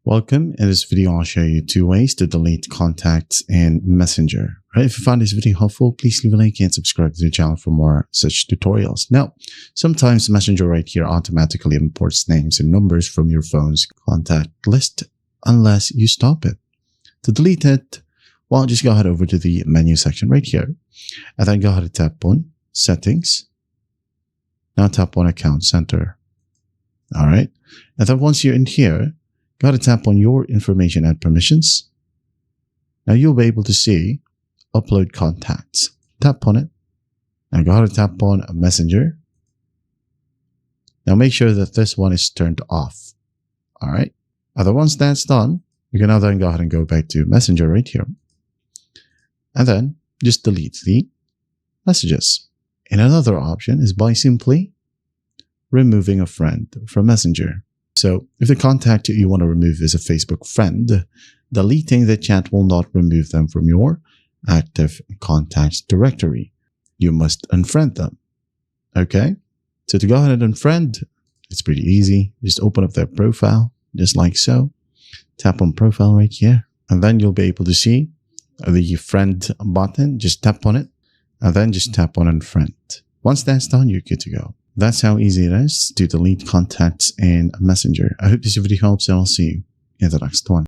Welcome. In this video, I'll show you 2 ways to delete contacts in Messenger. Right? If you found this video helpful, please leave a like and subscribe to the channel for more such tutorials. Now, sometimes Messenger right here automatically imports names and numbers from your phone's contact list unless you stop it. To delete it, well, just go ahead over to the menu section right here and then go ahead and tap on Settings. Now tap on Account Center. All right. And then once you're in here, go ahead and tap on Your Information and Permissions. Now you'll be able to see Upload Contacts. Tap on it and go ahead and tap on Messenger. Now make sure that this one is turned off. All right. And then once that's done, you can now then go ahead and go back to Messenger right here. And then just delete the messages. And another option is by simply removing a friend from Messenger. So if the contact you want to remove is a Facebook friend, deleting the chat will not remove them from your active contacts directory. You must unfriend them. Okay? So to go ahead and unfriend, it's pretty easy. Just open up their profile, just like so. Tap on profile right here. And then you'll be able to see the friend button. Just tap on it. And then just tap on unfriend. Once that's done, you're good to go. That's how easy it is to delete contacts in Messenger. I hope this video helps and I'll see you in the next one.